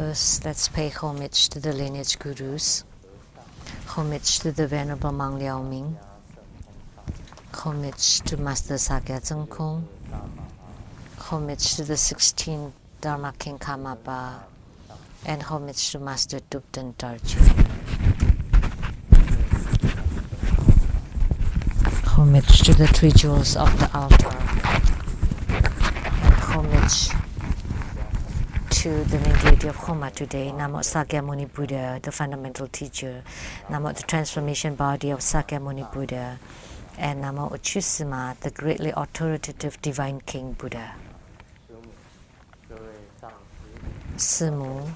First, let's pay homage to the lineage gurus, homage to the Venerable Mang Liao Ming, homage to Master Sakya Zeng Kong, homage to the 16th Dharma King Karmapa, and homage to Master Dupten Darji. Homage to the three jewels of the altar, and homage to the main deity of Homa today, Namo Sakyamuni Buddha, the fundamental teacher, Namo the transformation body of Sakyamuni Buddha, and Namo Uchusima, the greatly authoritative divine king Buddha. Simu,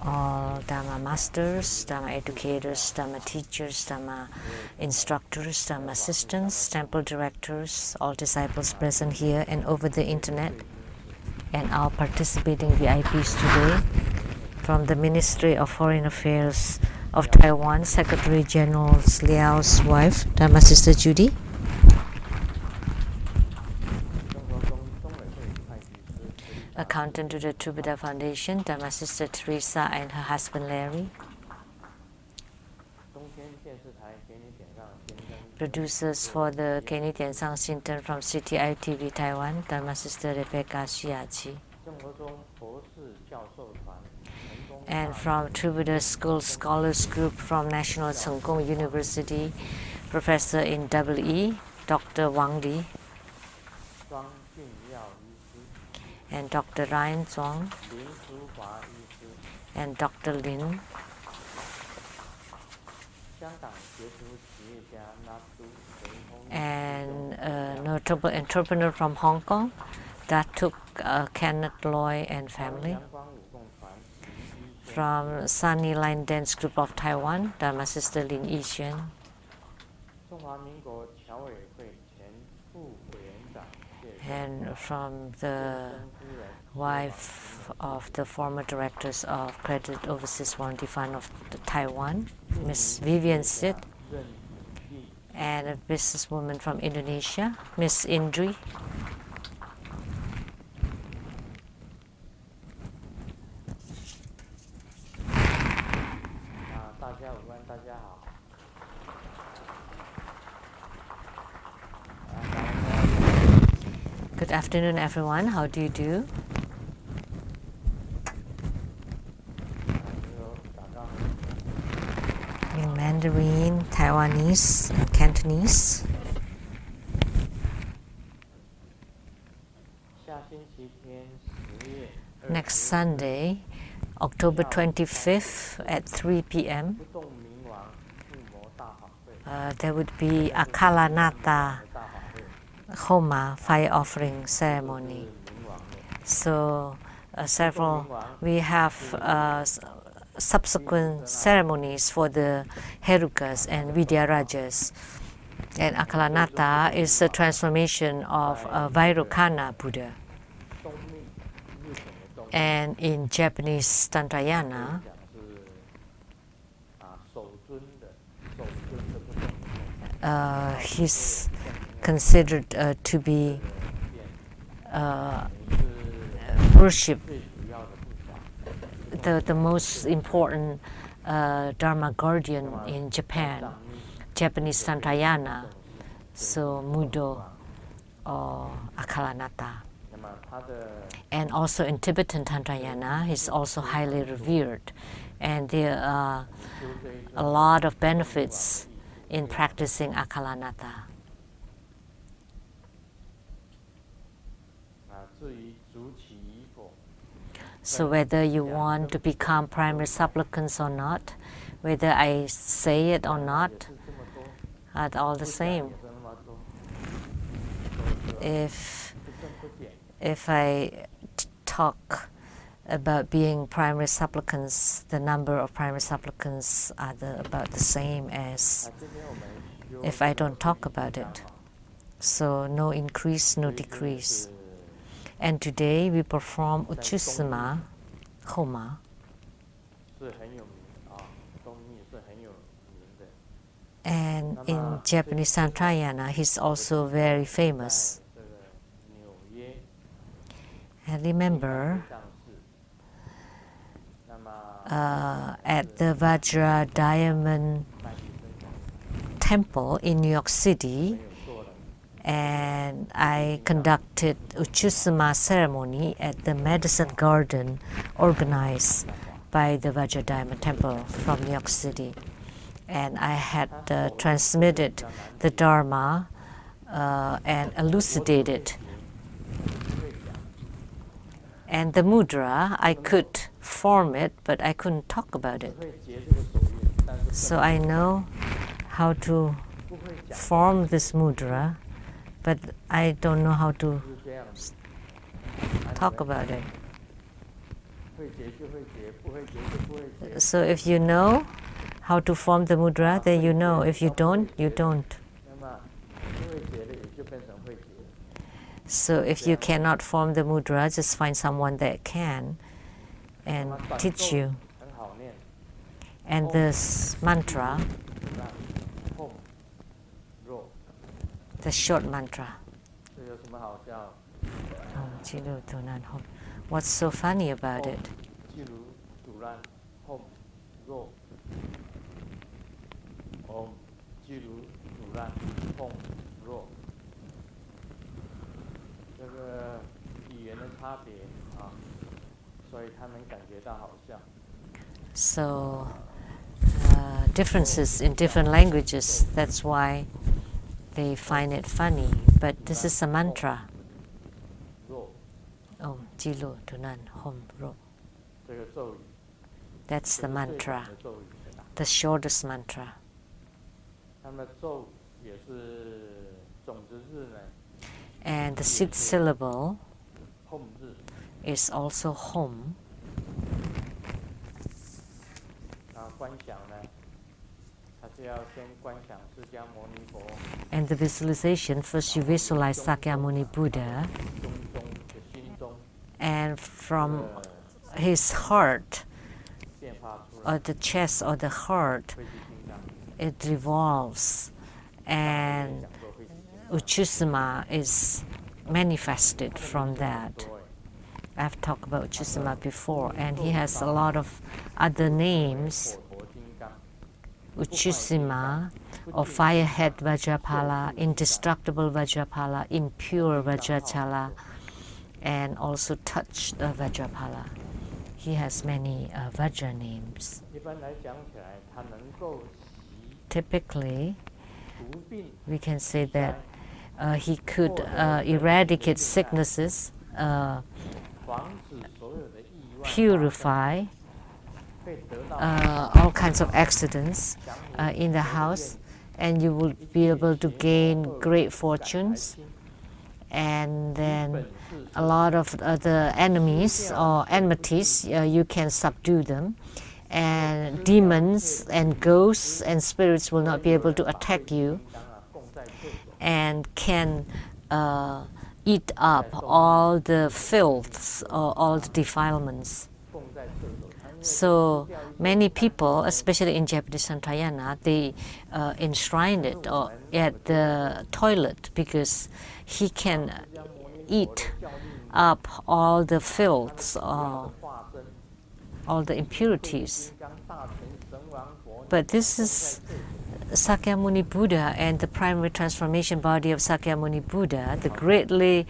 all Dharma masters, Dharma educators, Dharma teachers, Dharma instructors, Dharma assistants, temple directors, all disciples present here and over the internet, and our participating VIPs today, from the Ministry of Foreign Affairs of Taiwan, Secretary General Liao's wife, Dharma Sister Judy, accountant to the True Buddha Foundation, Dharma Sister Teresa and her husband Larry, producers for the Kenny Tiansang Sinton from CTI TV Taiwan, Dharma Sister Rebecca Shiachi, and from True Buddha School Scholars Group from National Cheng Kung University, Professor in EE, Dr. Wang Li, and Dr. Ryan Zhuang, and Dr. Lin, and a notable entrepreneur from Hong Kong, Datuk Kenneth Loy and family, from Sunny Line Dance Group of Taiwan, Dharma Sister Lin Yixuan, and from the wife of the former directors of Credit Overseas Warranty Fund of Taiwan, Miss Vivian Sid, and a businesswoman from Indonesia, Miss Indri, Good afternoon, everyone. How do you do? In Mandarin, Taiwanese, and Cantonese. Next Sunday, October 25th at 3 p.m., there would be a Kalanata Homa fire offering ceremony. So we have subsequent ceremonies for the Herukas and Vidyarajas. And Akalanata is a transformation of Vairocana Buddha. And in Japanese Tantrayana, he's considered to be worship, the most important Dharma guardian in Japan, Japanese Tantrayana, so Mudo or Akalanata. And also in Tibetan Tantrayana, he's also highly revered. And there are a lot of benefits in practicing Akalanata. So whether you want to become primary supplicants or not, whether I say it or not, are all the same. If I talk about being primary supplicants, the number of primary supplicants are about the same as if I don't talk about it. So no increase, no decrease. And today we perform Uchusima Homa. And in Japanese Tantrayana, he's also very famous. And remember, at the Vajra Diamond Temple in New York City, and I conducted Uchusama ceremony at the Madison Garden organized by the Vajra Diamond Temple from New York City. And I had transmitted the Dharma and elucidated. And the mudra, I could form it, but I couldn't talk about it. So I know how to form this mudra, but I don't know how to talk about it. So if you know how to form the mudra, then you know. If you don't, you don't. So if you cannot form the mudra, just find someone that can and teach you. And this mantra, the short mantra. What's so funny about it? So differences in different languages, that's why they find it funny. But this is a mantra. Om Jilu Tunan Hom Ro. That's the mantra, the shortest mantra. And the sixth syllable is also home. And the visualization, first you visualize Sakyamuni Buddha, and from his heart, or the chest or the heart, it revolves, and Uchusama is manifested from that. I've talked about Uchusama before, and he has a lot of other names. Uchusima, or firehead Vajrapala, indestructible Vajrapala, impure Vajrachala, and also touched Vajrapala. He has many Vajra names. Typically, we can say that he could eradicate sicknesses, purify all kinds of accidents in the house, and you will be able to gain great fortunes. And then a lot of the enemies or enmities, you can subdue them, and demons and ghosts and spirits will not be able to attack you, and can eat up all the filths or all the defilements. So many people, especially in Japanese Santrayana, they enshrine it or at the toilet, because he can eat up all the filths or all the impurities. But this is Sakyamuni Buddha and the primary transformation body of Sakyamuni Buddha, the greatly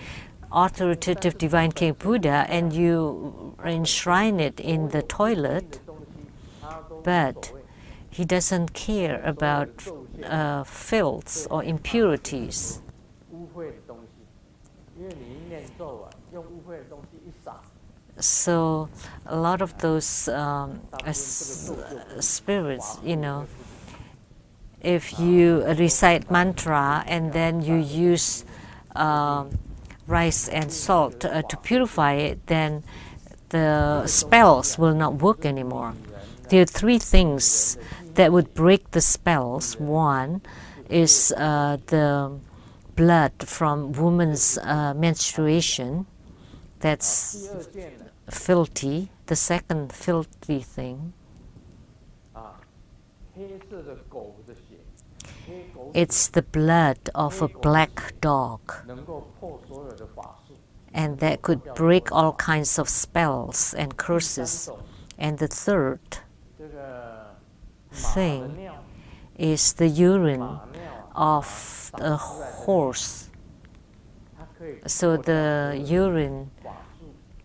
authoritative divine king Buddha, and you enshrine it in the toilet, but he doesn't care about filths or impurities. So a lot of those spirits, if you recite mantra and then you use rice and salt to purify it, then the spells will not work anymore. There are three things that would break the spells. One is the blood from woman's menstruation. That's filthy. The second filthy thing, it's the blood of a black dog, and that could break all kinds of spells and curses. And the third thing is the urine of the horse. So the urine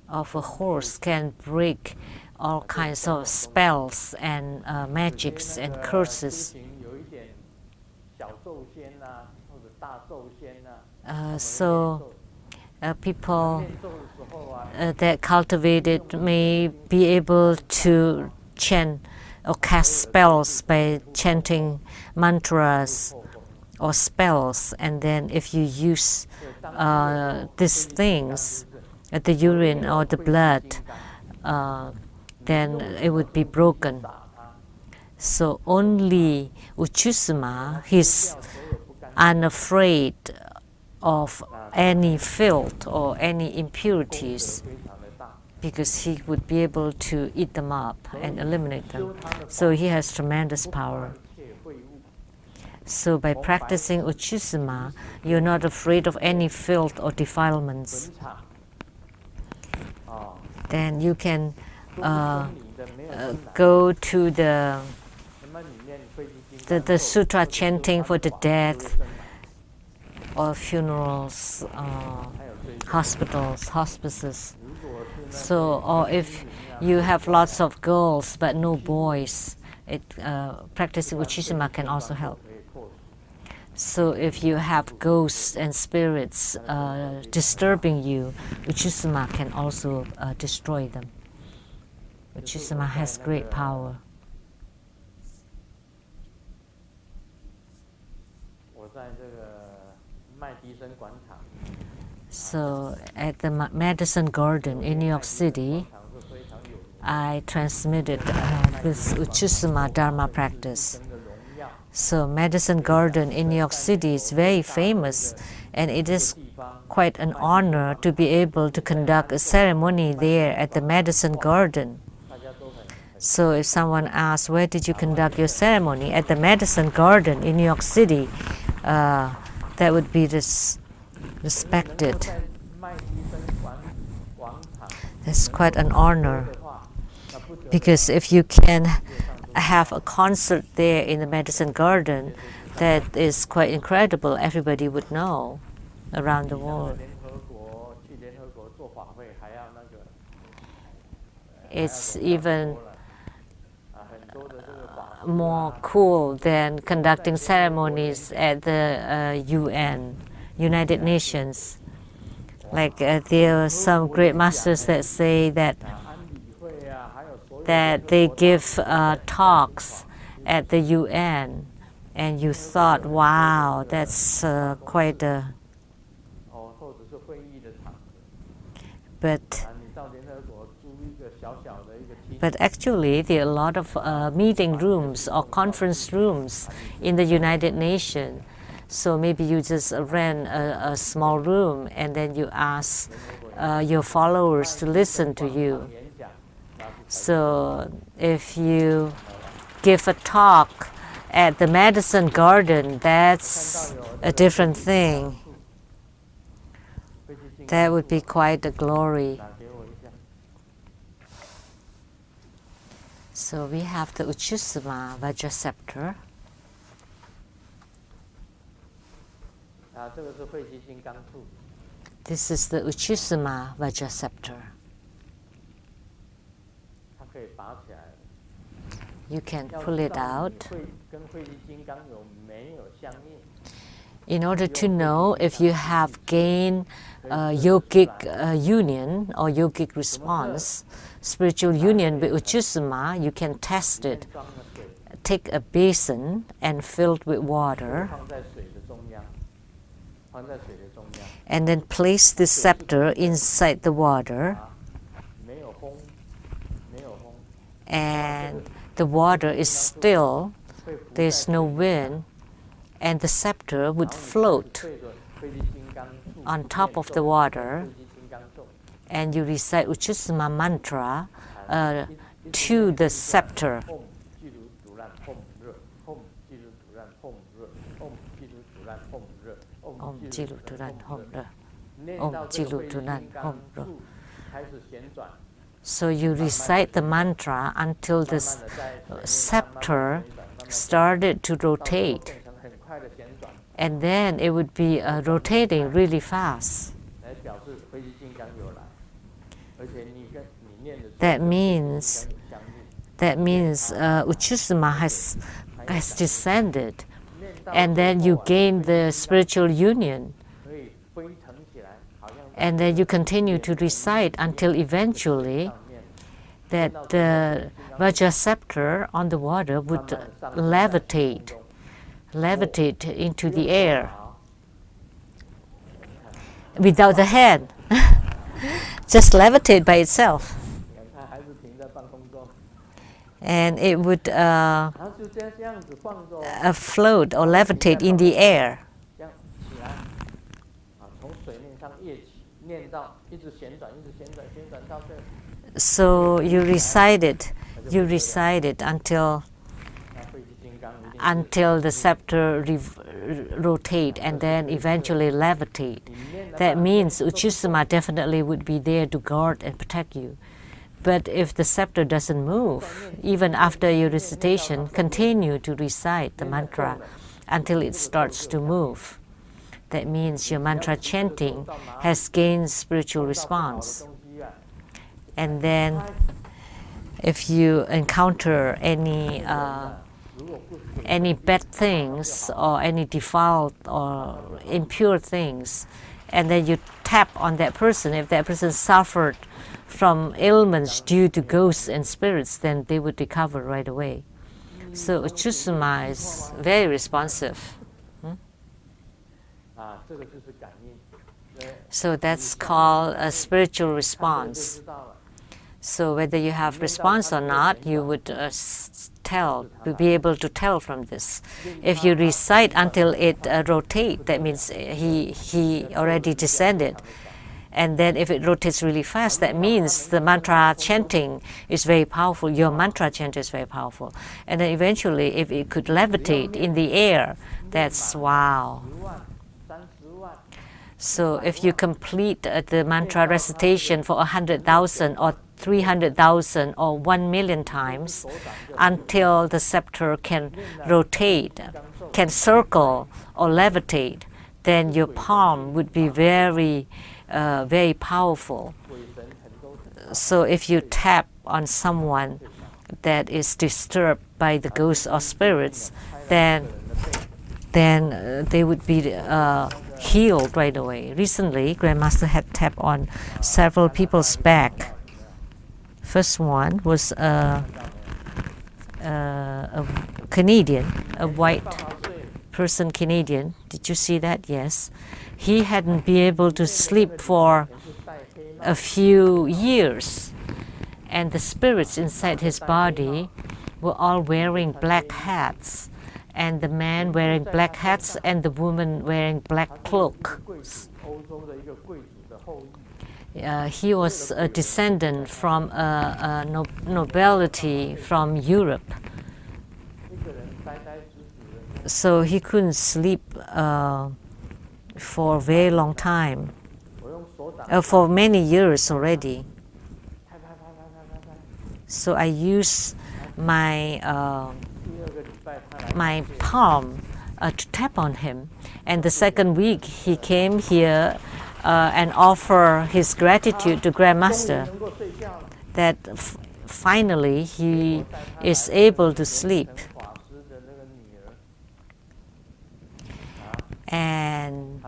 of a horse can break all kinds of spells and magics and curses. People that cultivate it may be able to chant or cast spells by chanting mantras or spells, and then if you use these things, the urine or the blood, then it would be broken. So only Uchusuma, he's unafraid of any filth or any impurities, because he would be able to eat them up and eliminate them. So he has tremendous power. So by practicing Uchusuma, you're not afraid of any filth or defilements. Then you can go to the sutra chanting for the dead, or funerals, hospitals, hospices. So, or if you have lots of girls but no boys, practicing Uchusuma can also help. So if you have ghosts and spirits disturbing you, Uchusuma can also destroy them. Uchusuma has great power. So at the Madison Garden in New York City, I transmitted this Uchusuma Dharma practice. So Madison Garden in New York City is very famous, and it is quite an honor to be able to conduct a ceremony there at the Madison Garden. So if someone asks, where did you conduct your ceremony? At the Madison Garden in New York City, that would be respected. It's quite an honor, because if you can have a concert there in the Madison Garden, that is quite incredible. Everybody would know around the world. It's even more cool than conducting ceremonies at the UN, United Nations. Like there are some great masters that say that they give talks at the UN, and you thought, wow, that's quite a... But actually, there are a lot of meeting rooms or conference rooms in the United Nations. So maybe you just rent a small room, and then you ask your followers to listen to you. So if you give a talk at the Madison Garden, that's a different thing. That would be quite a glory. So we have the Uchusuma Vajra scepter. This is the Uchusuma Vajra scepter. You can pull it out. In order to know if you have gained yogic union or yogic response, spiritual union with Uchusuma, you can test it. Take a basin and fill it with water, and then place the scepter inside the water, and the water is still, there's no wind, and the scepter would float on top of the water, and you recite Uchusuma mantra to the scepter. Om Jilu Turan Hom Re. Om Jilu Turan Hom Re. So you recite the mantra until the scepter started to rotate, and then it would be rotating really fast. That means Uchusama has descended, and then you gain the spiritual union. And then you continue to recite until eventually that the Vajra scepter on the water would levitate into the air without the head, just levitate by itself. And it would float or levitate in the air. So you recite it until the scepter rotate and then eventually levitate. That means Uchusama definitely would be there to guard and protect you. But if the scepter doesn't move, even after your recitation, continue to recite the mantra until it starts to move. That means your mantra chanting has gained spiritual response. And then if you encounter any bad things or any defiled or impure things, and then you tap on that person, if that person suffered from ailments due to ghosts and spirits, then they would recover right away. So Uchusama is very responsive. So that's called a spiritual response. So whether you have response or not, you would be able to tell from this. If you recite until it rotates, that means he already descended. And then if it rotates really fast, that means the mantra chanting is very powerful. Your mantra chant is very powerful. And then eventually, if it could levitate in the air, that's wow. So if you complete the mantra recitation for 100,000 or 300,000 or 1,000,000 times until the scepter can rotate, can circle or levitate, then your palm would be very powerful. So if you tap on someone that is disturbed by the ghosts or spirits, then they would be healed right away. Recently, Grandmaster had tapped on several people's back. First one was a Canadian, a white person Canadian. Did you see that? Yes. He hadn't been able to sleep for a few years, and the spirits inside his body were all wearing black hats, and the man wearing black hats and the woman wearing black cloaks. He was a descendant from a nobility from Europe. So he couldn't sleep for a very long time, for many years already. So I used my palm to tap on him. And the second week he came here and offer his gratitude to Grandmaster that finally he is able to sleep. And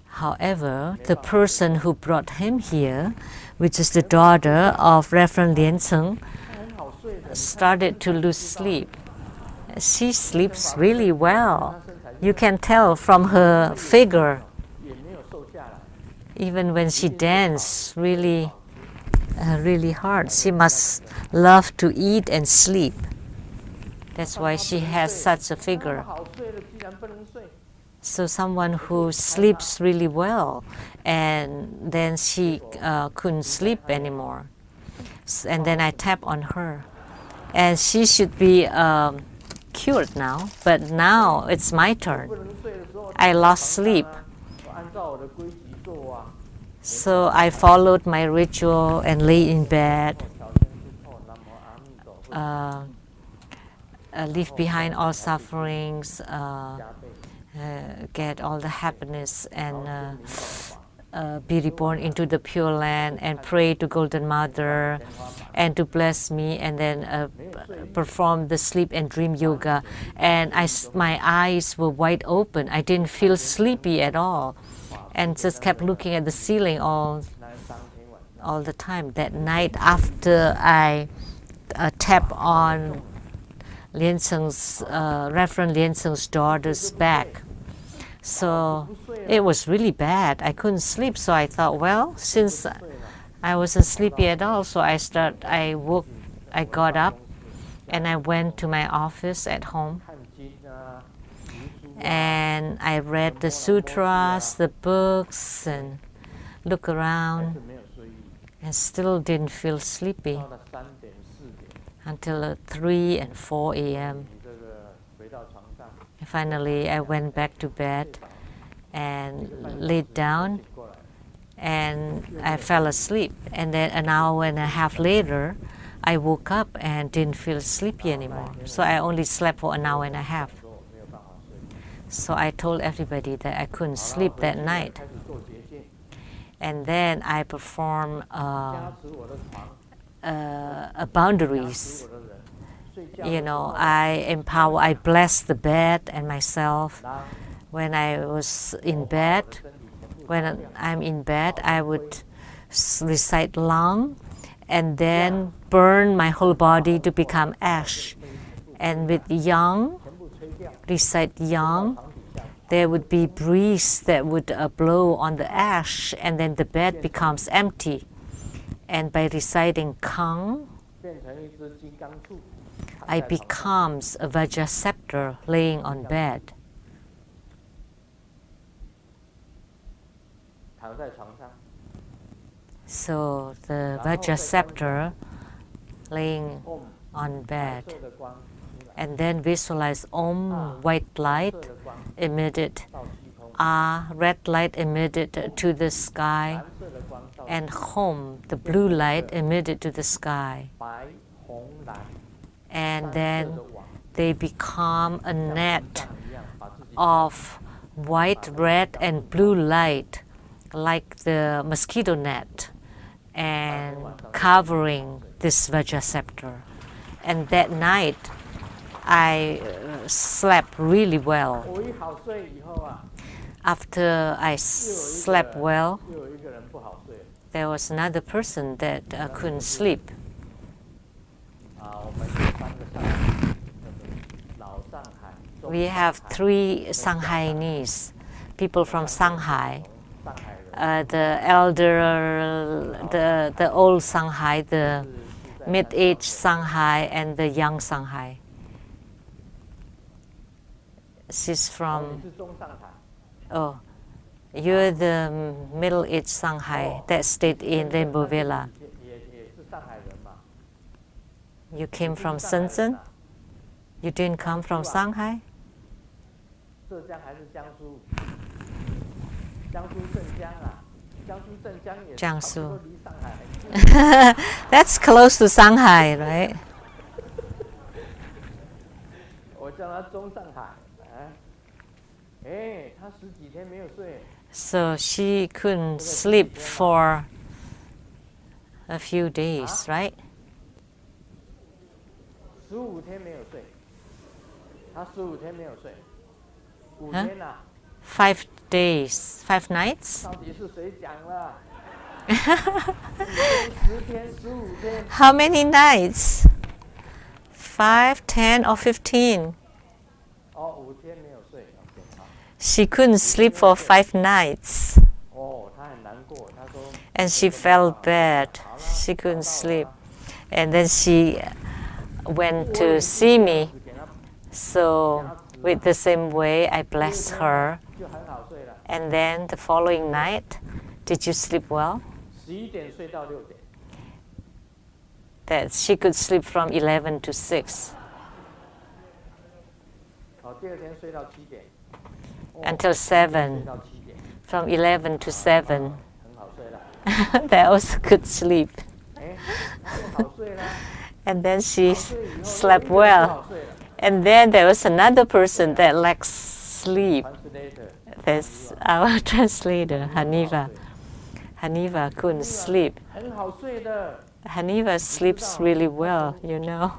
however, the person who brought him here, which is the daughter of Reverend Lien Tseng, started to lose sleep. She sleeps really well. You can tell from her figure. Even when she dances really hard, she must love to eat and sleep. That's why she has such a figure. So someone who sleeps really well, and then she couldn't sleep anymore. And then I tap on her. And she should be cured now, but now it's my turn. I lost sleep. So I followed my ritual and lay in bed, leave behind all sufferings, get all the happiness, and be reborn into the Pure Land, and pray to Golden Mother and to bless me, and then perform the sleep and dream yoga. And my eyes were wide open. I didn't feel sleepy at all, and just kept looking at the ceiling all the time. That night, after I tapped on Reverend Lien Seng's daughter's back, so it was really bad. I couldn't sleep, so I thought, well, since I wasn't sleepy at all, so I got up and I went to my office at home, and I read the sutras, the books, and looked around, and still didn't feel sleepy until 3 and 4 a.m. Finally, I went back to bed and laid down, and I fell asleep. And then an hour and a half later, I woke up and didn't feel sleepy anymore. So I only slept for an hour and a half. So I told everybody that I couldn't sleep that night. And then I performed boundaries. I blessed the bed and myself. When I was in bed, when I'm in bed, I would recite Lang and then burn my whole body to become ash. And with Yang, recite Yang, there would be breeze that would blow on the ash, and then the bed becomes empty. And by reciting Kang, I becomes a Vajra scepter laying on bed. So the Vajra scepter laying on bed, and then visualize Om, white light emitted, red light emitted to the sky, and Hom, the blue light emitted to the sky. And then they become a net of white, red, and blue light, like the mosquito net, and covering this Vajra scepter. And that night, I slept really well. After I slept well, there was another person that couldn't sleep. We have 3 Shanghainese people from Shanghai. The elder, the old Shanghai, the mid-aged Shanghai, and the young Shanghai. She's from. Oh, you're the middle-aged Shanghai that stayed in Rainbow Villa. You came from Shenzhen? You didn't come from Shanghai? Jiangsu. That's close to Shanghai, right? So she couldn't sleep for a few days, right? 5 days, 5 nights? How many nights? 5, 10, or 15? She couldn't sleep for 5 nights. And she felt bad. She couldn't sleep. And then she went to see me. So with the same way, I blessed her. And then the following night, did you sleep well? That she could sleep from 11 to 6. Until 7. From 11 to 7. that also could sleep. And then she slept well. And then there was another person that lacks sleep. That's our translator, Haniva. Haniva couldn't sleep. Haniva sleeps really well, you know.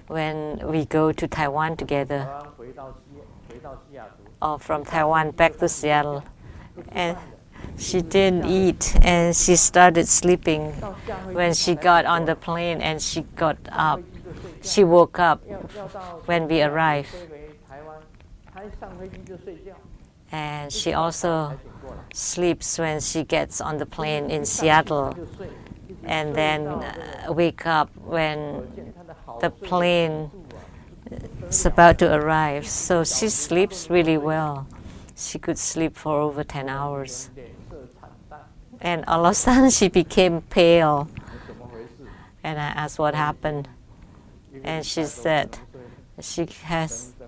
When we go to Taiwan together, or from Taiwan back to Seattle, and she didn't eat and she started sleeping when she got on the plane, and she got up. She woke up when we arrived. And she also sleeps when she gets on the plane in Seattle, and then wake up when the plane is about to arrive. So she sleeps really well. She could sleep for over 10 hours. And all of a sudden she became pale. And I asked what happened. And she said she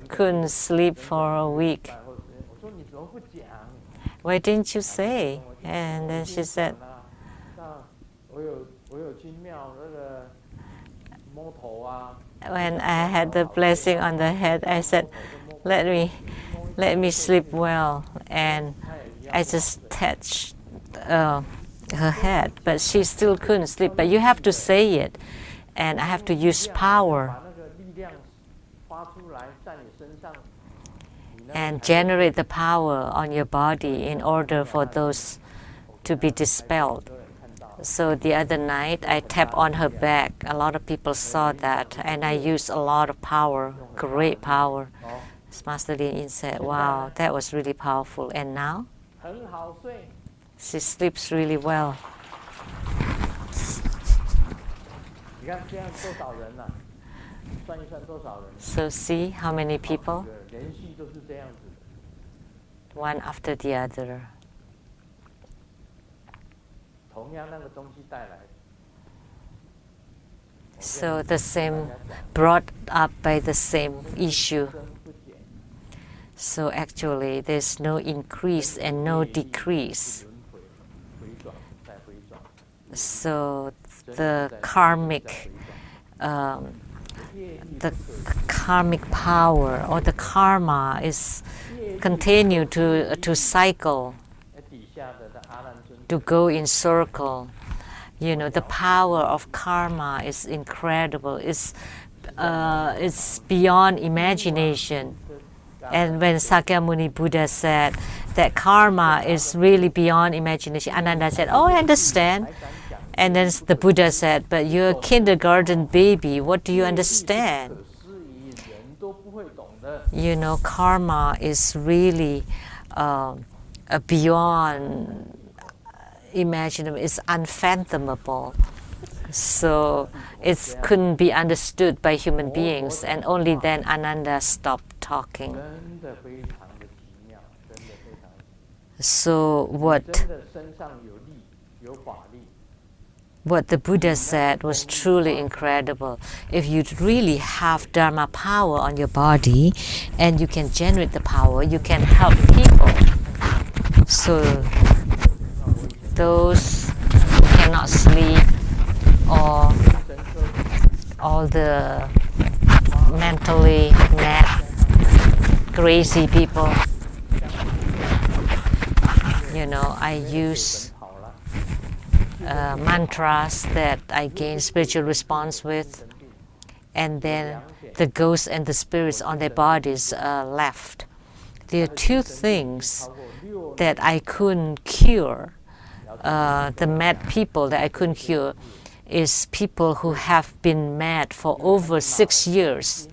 couldn't sleep for a week. Why didn't you say? And then she said, when I had the blessing on the head, I said, let me sleep well. And I just touched her head, but she still couldn't sleep. But you have to say it, and I have to use power and generate the power on your body in order for those to be dispelled. So the other night, I tapped on her back. A lot of people saw that, and I used a lot of power, great power. As Master Lin Yin said, wow, that was really powerful. And now, she sleeps really well. So see how many people? One after the other. So the same, brought up by the same issue. So actually there's no increase and no decrease. So the karmic power or the karma is continue to cycle, to go in circle. You know, the power of karma is incredible. It's beyond imagination. And when Sakyamuni Buddha said that karma is really beyond imagination, Ananda said, oh, I understand. And then the Buddha said, but you're a kindergarten baby, what do you understand? You know, karma is really beyond imaginable, it's unfathomable. So it couldn't be understood by human beings, and only then Ananda stopped talking. So what the Buddha said was truly incredible. If you really have Dharma power on your body and you can generate the power, you can help people. So those who cannot sleep, or all the mentally mad, crazy people, you know, I use mantras that I gain spiritual response with, and then the ghosts and the spirits on their bodies left. There are two things that I couldn't cure. The mad people that I couldn't cure is people who have been mad for over 6 years.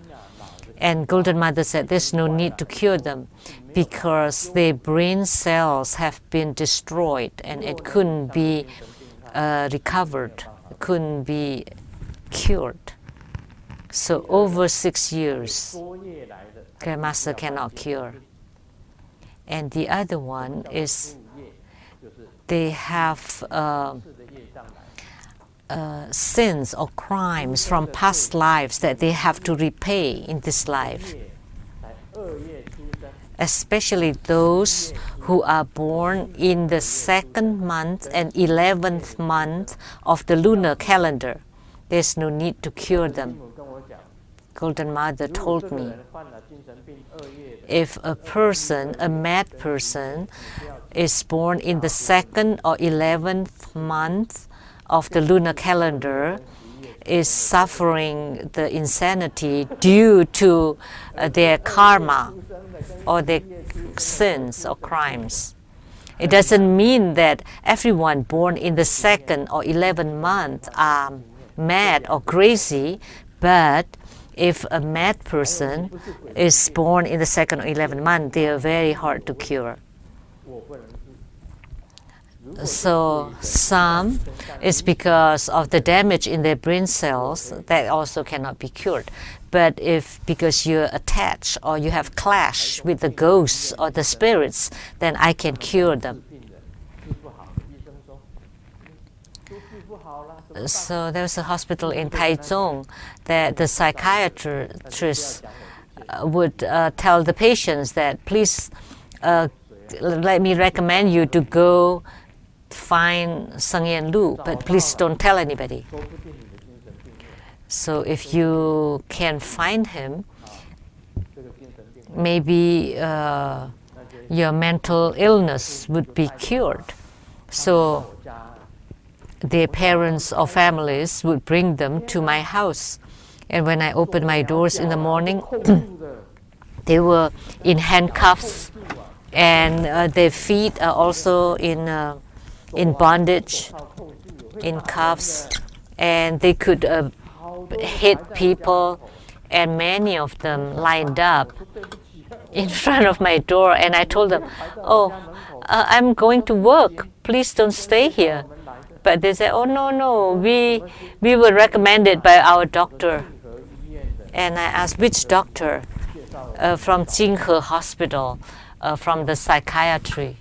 And Golden Mother said there's no need to cure them because their brain cells have been destroyed and it couldn't be recovered, couldn't be cured. So over 6 years, Grandmaster cannot cure. And the other one is they have sins or crimes from past lives that they have to repay in this life. especially those who are born in the 2nd month and 11th month of the lunar calendar. There's no need to cure them. Golden Mother told me, if a person, a mad person, is born in the 2nd or 11th month of the lunar calendar, is suffering the insanity due to their karma or their sins or crimes. It doesn't mean that everyone born in the 2nd or 11th month are mad or crazy, but if a mad person is born in the 2nd or 11th month, they are very hard to cure. So some is because of the damage in their brain cells that also cannot be cured. But if because you're attached or you have clash with the ghosts or the spirits, then I can cure them. So there's a hospital in Taichung that the psychiatrist would tell the patients that please let me recommend you to go find Seng Yen Lu, but please don't tell anybody. So if you can find him, maybe your mental illness would be cured. So their parents or families would bring them to my house. And when I opened my doors in the morning, they were in handcuffs, and their feet are also in bondage, in cuffs, and they could hit people, and many of them lined up in front of my door. And I told them, oh, I'm going to work, please don't stay here. But they said, oh, no, we were recommended by our doctor. And I asked, which doctor? From Jinghe Hospital, from the psychiatry.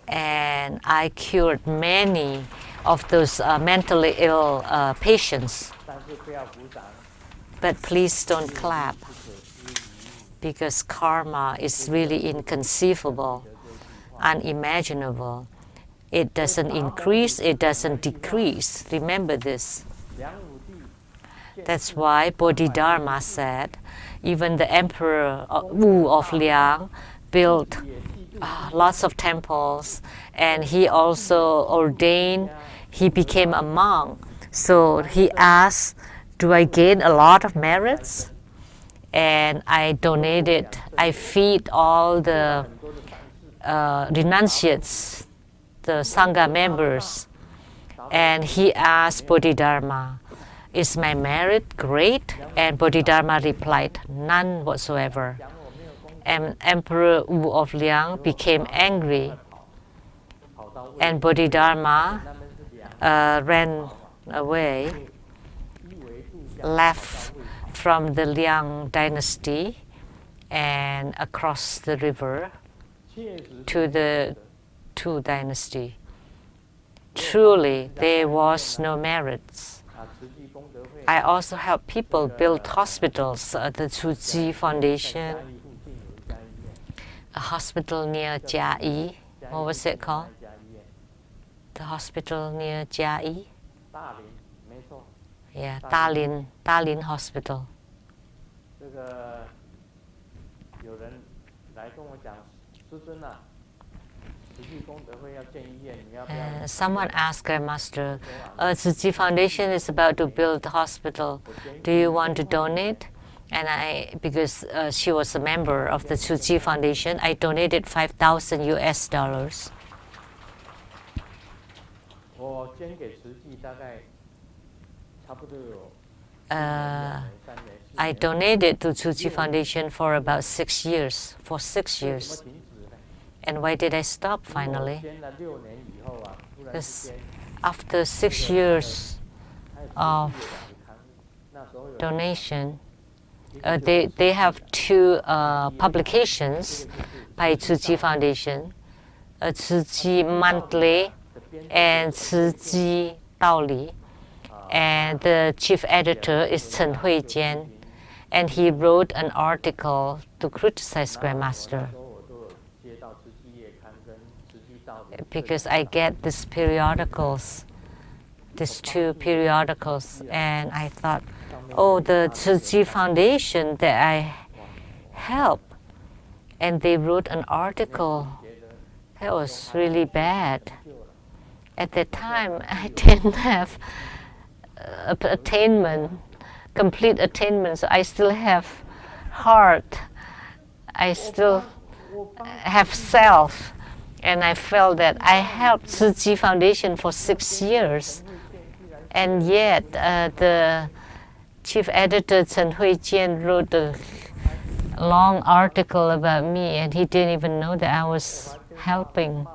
And I cured many of those mentally ill patients. But please don't clap, because karma is really inconceivable, unimaginable. It doesn't increase, it doesn't decrease. Remember this. That's why Bodhidharma said, even the Emperor Wu of Liang built lots of temples, and he also ordained, he became a monk. So he asked, do I gain a lot of merits? And I donated, I feed all the renunciates, the Sangha members. And he asked Bodhidharma, is my merit great? And Bodhidharma replied, none whatsoever. And Emperor Wu of Liang became angry. And Bodhidharma ran away, left from the Liang dynasty and across the river to the Tu dynasty. Truly, there was no merits. I also help people build hospitals at the Tzu Chi Foundation, a hospital near Jiayi. What was it called? The hospital near Jiayi? Yeah, Dalian Hospital. Someone asked Grandmaster, Tzu Chi Foundation is about to build a hospital. Do you want to donate? And because she was a member of the Tzu Chi Foundation, I donated 5,000 US dollars. I donated to Tzu Chi Foundation for about 6 years, for 6 years. And why did I stop finally? Because after 6 years of donation, they have 2 publications by Tzu Chi Foundation, Tzu Chi Monthly and Tzu Chi Daoli. And the chief editor is Chen Huijian. and he wrote an article to criticize Grandmaster. Because I get these periodicals, these two periodicals, and I thought, oh, the Tzu Chi Foundation that I help, and they wrote an article that was really bad. At that time, I didn't have complete attainment, so I still have heart, I still have self, and I felt that I helped Tzu Chi Foundation for 6 years, and yet the chief editor Chen Hui-jian wrote a long article about me, and he didn't even know that I was helping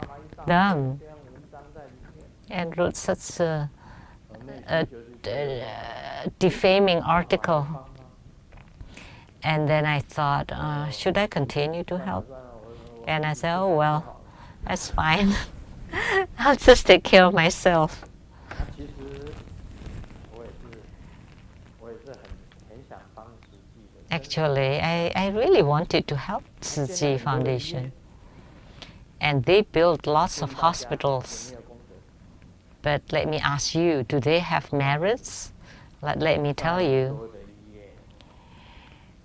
them, and wrote such a defaming article. And then I thought, should I continue to help? And I said, oh well, that's fine. I'll just take care of myself. Actually, I really wanted to help Tzu Chi Foundation. And they built lots of hospitals. But let me ask you, do they have merits? Let me tell you,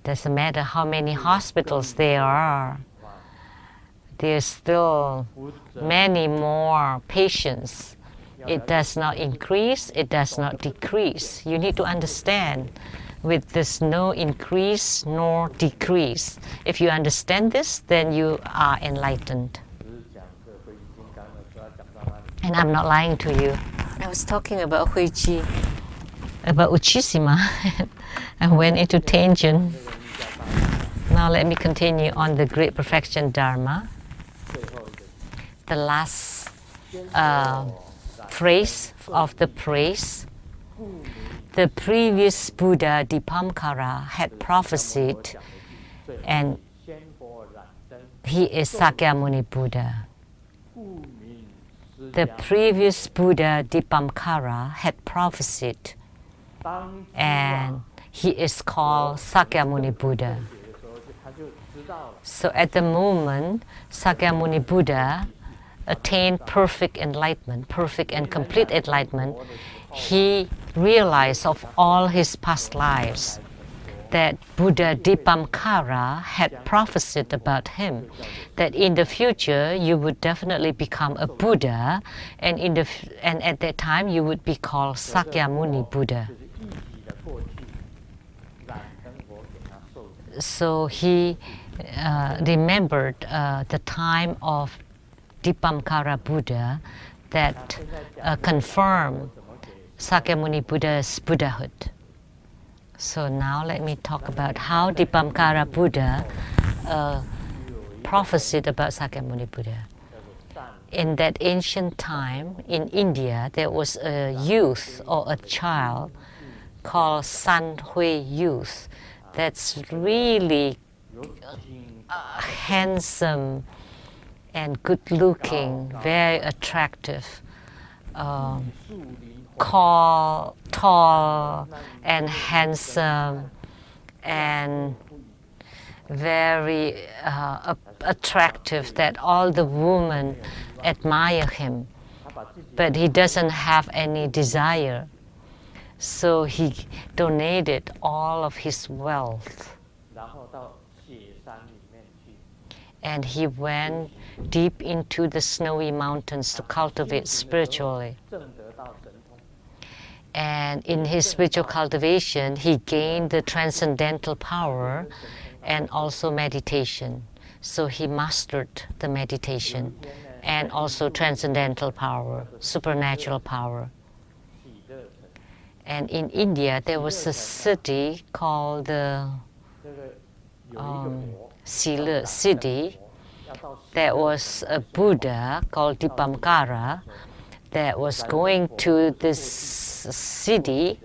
doesn't matter how many hospitals there are, there's still many more patients. It does not increase, it does not decrease. You need to understand, with this no increase nor decrease. If you understand this, then you are enlightened. And I'm not lying to you. I was talking about Huiji, about Uchishima. I went into tangent. Now let me continue on the Great Perfection Dharma. The last phrase of the praise. The previous Buddha Dipamkara had prophesied, and he is Sakyamuni Buddha. The previous Buddha Dipamkara had prophesied, and he is called Sakyamuni Buddha. So at the moment, Sakyamuni Buddha attained perfect enlightenment, perfect and complete enlightenment. He realized of all his past lives that Buddha Dipamkara had prophesied about him, that in the future you would definitely become a Buddha, and at that time you would be called Sakyamuni Buddha. So he remembered the time of Dipamkara Buddha that confirmed Sakyamuni Buddha's Buddhahood. So now let me talk about how Dipamkara Buddha prophesied about Sakyamuni Buddha. In that ancient time in India, there was a youth or a child called San Hui youth that's really handsome and good looking, very attractive, tall and handsome and very attractive, that all the women admire him, but he doesn't have any desire. So he donated all of his wealth, and he went deep into the snowy mountains to cultivate spiritually. And in his spiritual cultivation, he gained the transcendental power and also meditation. So he mastered the meditation and also transcendental power, supernatural power. And in India, there was a city called the Sila city. There was a Buddha called Dipamkara that was going to this city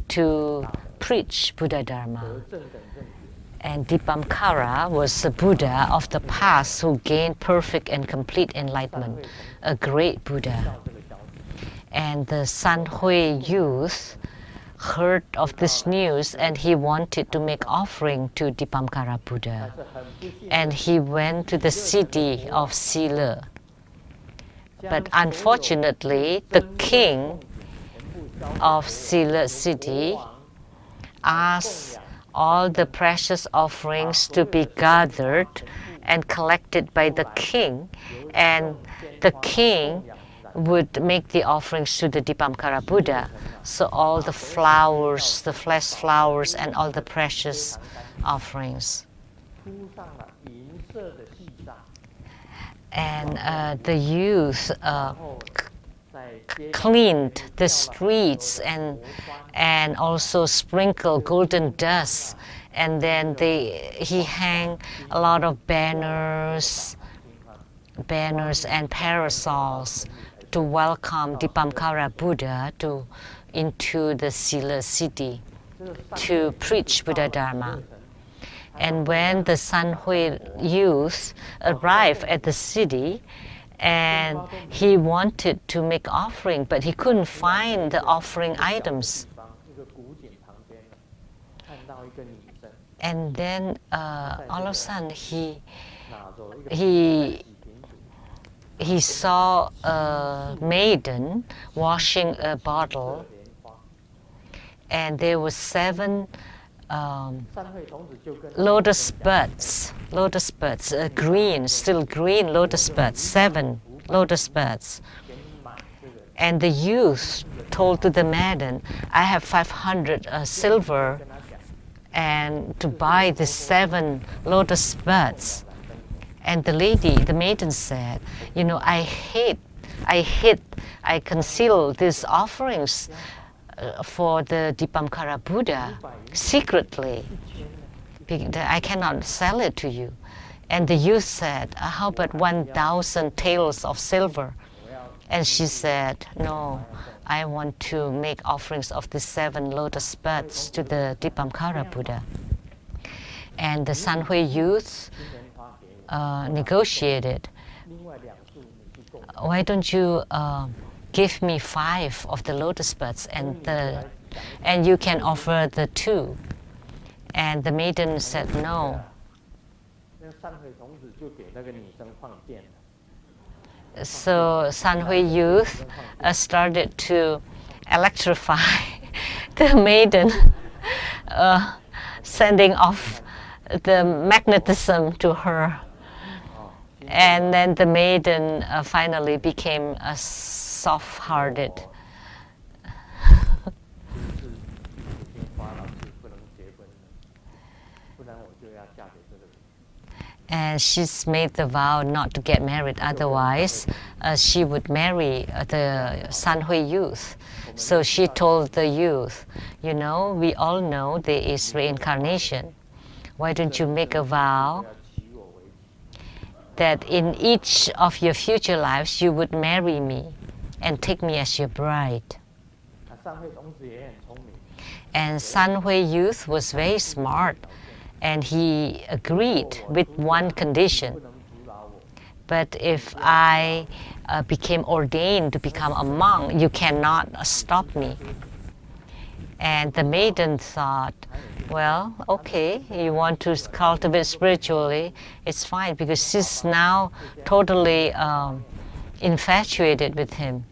to preach Buddha Dharma. And Dipamkara was a Buddha of the past who gained perfect and complete enlightenment, a great Buddha. And the San Hui youth heard of this news and he wanted to make offering to Dipamkara Buddha. And he went to the city of Sila. But unfortunately, the king of Sila city asked all the precious offerings to be gathered and collected by the king, and the king would make the offerings to the Dipamkara Buddha. So all the flowers, the flesh flowers, and all the precious offerings. And the youth cleaned the streets and also sprinkled golden dust. And then he hang a lot of banners and parasols to welcome Dipamkara Buddha into the Sila city to preach Buddha Dharma. And when the Sanhui youth arrived at the city, and he wanted to make offering, but he couldn't find the offering items. And then all of a sudden he saw a maiden washing a bottle, and there were 7 lotus buds, green, still green lotus buds, 7 lotus buds. And the youth told to the maiden, I have 500 silver and to buy the 7 lotus buds. And the maiden said, I conceal these offerings for the Dipamkara Buddha secretly. I cannot sell it to you. And the youth said, how about 1,000 taels of silver? And she said, no, I want to make offerings of the 7 lotus buds to the Dipamkara Buddha. And the Sanhui youth negotiated. Why don't you give me 5 of the lotus buds and you can offer the 2? And the maiden said no. So Sanhui youth started to electrify the maiden, sending off the magnetism to her. And then the maiden finally became soft-hearted. And she's made the vow not to get married, otherwise she would marry the Sanhui youth. So she told the youth, we all know there is reincarnation. Why don't you make a vow that in each of your future lives you would marry me and take me as your bride? And Sanhui youth was very smart, and he agreed with one condition. But if I became ordained to become a monk, you cannot stop me. And the maiden thought, well, okay, you want to cultivate spiritually, it's fine, because she's now totally infatuated with him.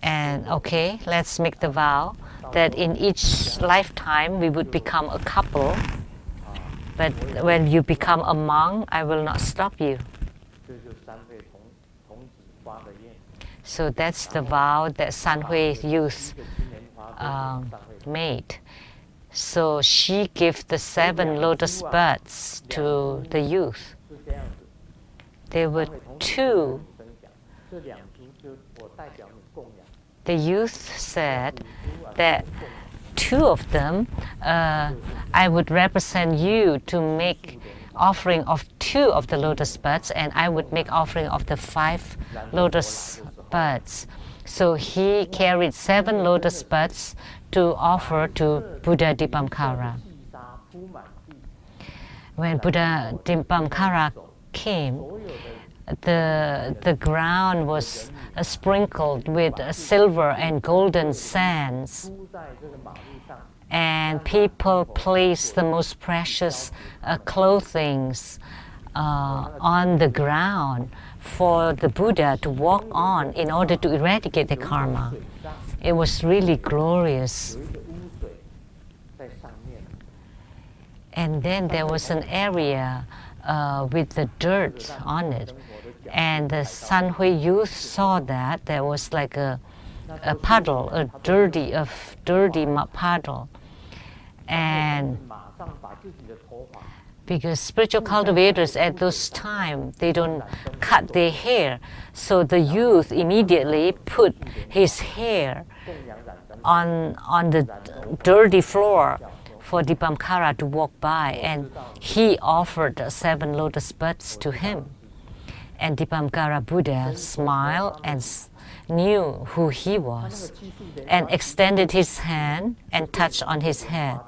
And okay, let's make the vow that in each lifetime we would become a couple, but when you become a monk, I will not stop you. So that's the vow that Sanhui youth made. So she gave the 7 lotus buds to the youth. There were 2. The youth said that 2 of them, I would represent you to make offering of 2 of the lotus buds, and I would make offering of the 5 lotus buds. So he carried 7 lotus buds to offer to Buddha Dipamkara. When Buddha Dipamkara came, the ground was sprinkled with silver and golden sands, and people placed the most precious clothing on the ground for the Buddha to walk on in order to eradicate the karma. It was really glorious. And then there was an area with the dirt on it. And the Sanhui youth saw that there was like a puddle, a dirty puddle. And because spiritual cultivators at those time, they don't cut their hair. So the youth immediately put his hair on the dirty floor for Dipamkara to walk by, and he offered 7 lotus buds to him. And Dipamkara Buddha smiled and knew who he was, and extended his hand and touched on his head.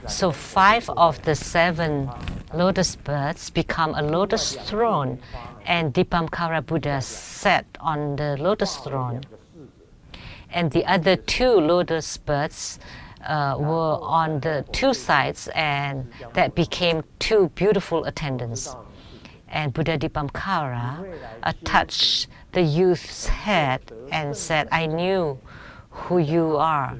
So 5 of the 7 lotus buds become a lotus throne, and Dipamkara Buddha sat on the lotus throne. And the other 2 lotus buds were on the 2 sides, and that became 2 beautiful attendants. And Buddha Dipamkara touched the youth's head and said, "I knew who you are.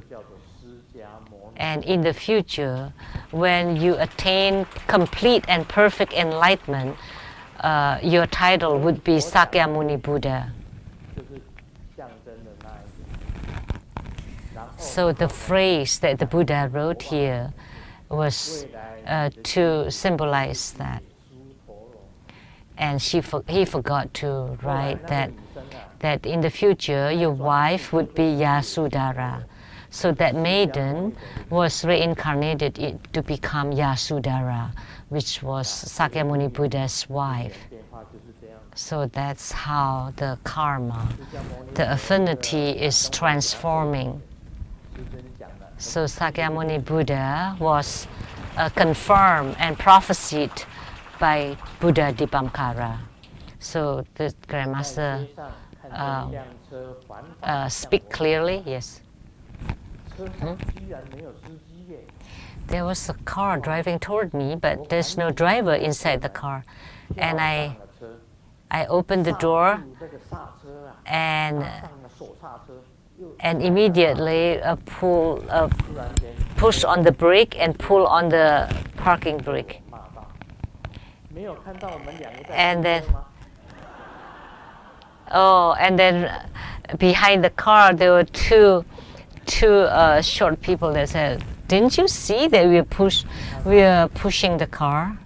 And in the future, when you attain complete and perfect enlightenment, your title would be Sakyamuni Buddha." So the phrase that the Buddha wrote here was to symbolize that. And he forgot to write that in the future your wife would be Yasudhara. So that maiden was reincarnated to become Yasudhara, which was Sakyamuni Buddha's wife. So that's how the karma, the affinity is transforming. So Sakyamuni Buddha was confirmed and prophesied by Buddha Dipamkara. So the Grandmaster speak clearly, yes. There was a car driving toward me, but there's no driver inside the car. And I opened the door and immediately push on the brake and pull on the parking brake. And then behind the car there were two short people that said, "Didn't you see that we are pushing the car?"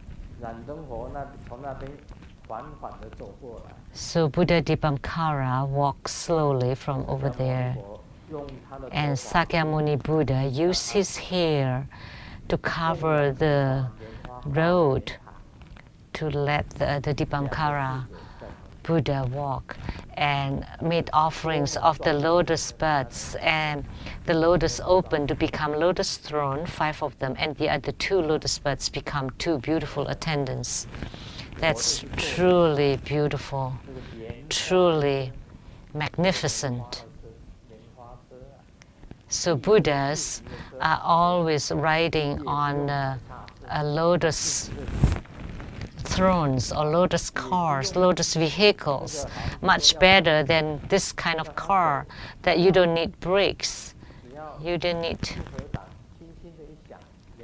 So Buddha Dipamkara walked slowly from over there, and Sakyamuni Buddha used his hair to cover the road to let the Dipamkara Buddha walk, and made offerings of the lotus buds, and the lotus opened to become lotus throne, 5 of them, and the other 2 lotus buds become 2 beautiful attendants. That's truly beautiful, truly magnificent. So Buddhas are always riding on lotus thrones or lotus cars, lotus vehicles, much better than this kind of car that you don't need brakes. You don't need.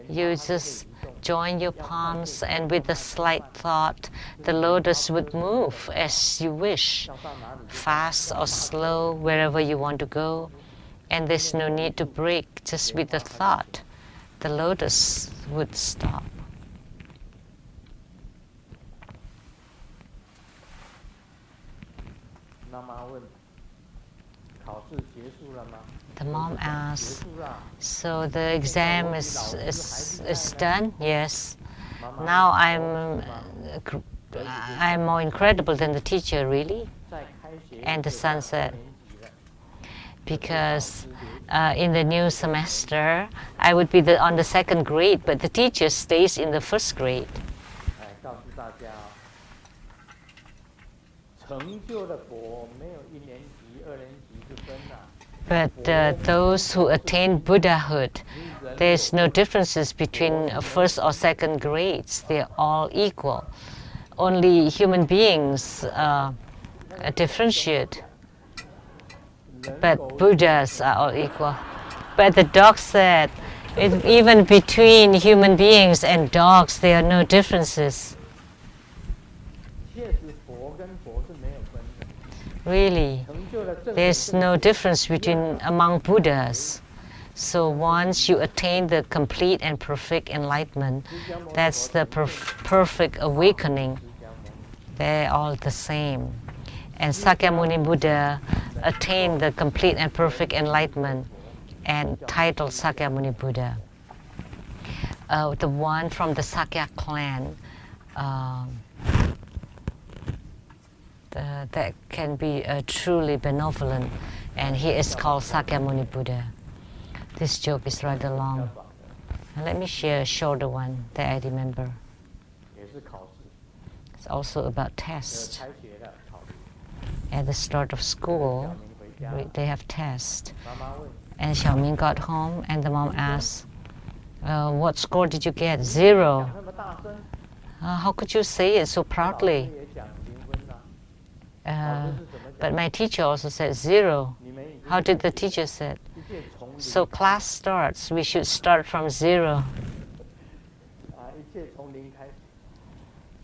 You just join your palms, and with a slight thought, the lotus would move as you wish, fast or slow, wherever you want to go. And there's no need to brake, just with the thought, the lotus would stop. The mom asked, "So the exam is done?" "Yes." "Now I'm more incredible than the teacher, really?" And the son said, "Because in the new semester, I would be on the 2nd grade, but the teacher stays in the 1st grade." But those who attain Buddhahood, there's no differences between first or second grades. They're all equal. Only human beings differentiate. But Buddhas are all equal. But the dog said, even between human beings and dogs, there are no differences. Really, there's no difference among Buddhas. So once you attain the complete and perfect enlightenment, that's the perfect awakening. They're all the same. And Sakyamuni Buddha attained the complete and perfect enlightenment and titled Sakyamuni Buddha. The one from the Sakya clan that can be truly benevolent, and he is called Sakyamuni Buddha. This joke is rather long. Let me share a shorter one that I remember. It's also about tests. At the start of school, they have tests. And Xiaoming got home and the mom asked, what score did you get? 0. How could you say it so proudly? But my teacher also said 0. How did the teacher say it? So class starts, we should start from 0.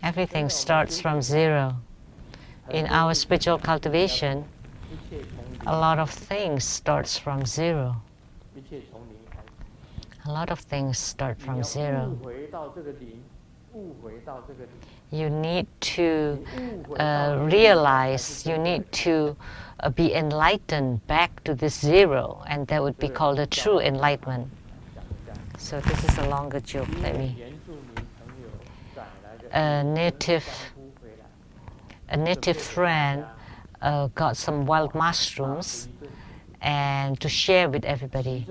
Everything starts from 0. In our spiritual cultivation, a lot of things starts from 0. A lot of things start from 0. You need to realize, you need to be enlightened back to this 0, and that would be called a true enlightenment. So this is a longer joke. Let me. A native friend got some wild mushrooms and to share with everybody.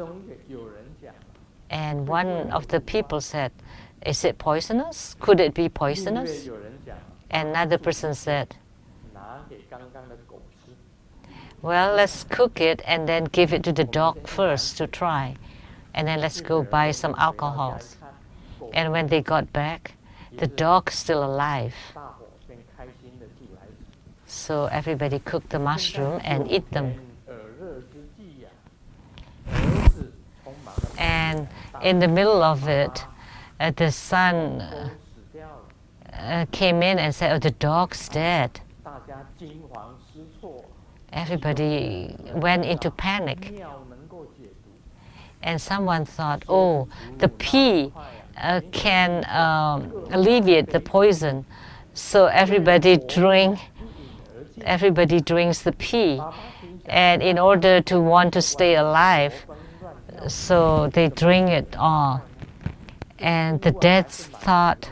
And one of the people said, is it poisonous? Could it be poisonous? And another person said, well, let's cook it and then give it to the dog first to try. And then let's go buy some alcohol. And when they got back, the dog is still alive. So everybody cooked the mushroom and eat them. And in the middle of it, the son came in and said, oh, the dog's dead. Everybody went into panic. And someone thought, oh, the pea can alleviate the poison. So everybody drinks the pea. And in order to want to stay alive, so they drink it all. And the dads thought,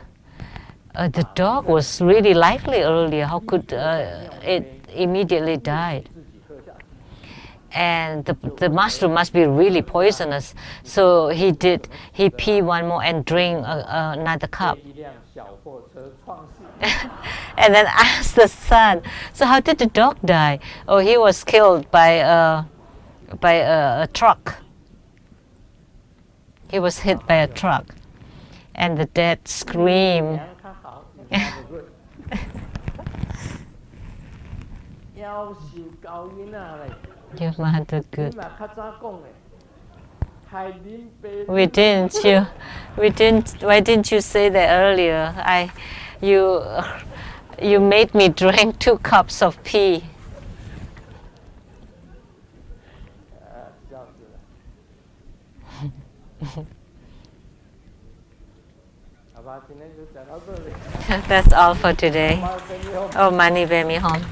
the dog was really lively earlier. How could it immediately die? And the mushroom must be really poisonous. So he pee one more and drink another cup. And then asked the son, so how did the dog die? Oh, he was killed by a truck. He was hit by a truck. And the dad screamed. Your mother good. Why didn't you say that earlier? You made me drink 2 cups of pee. That's all for today. Oh, money, bear me home.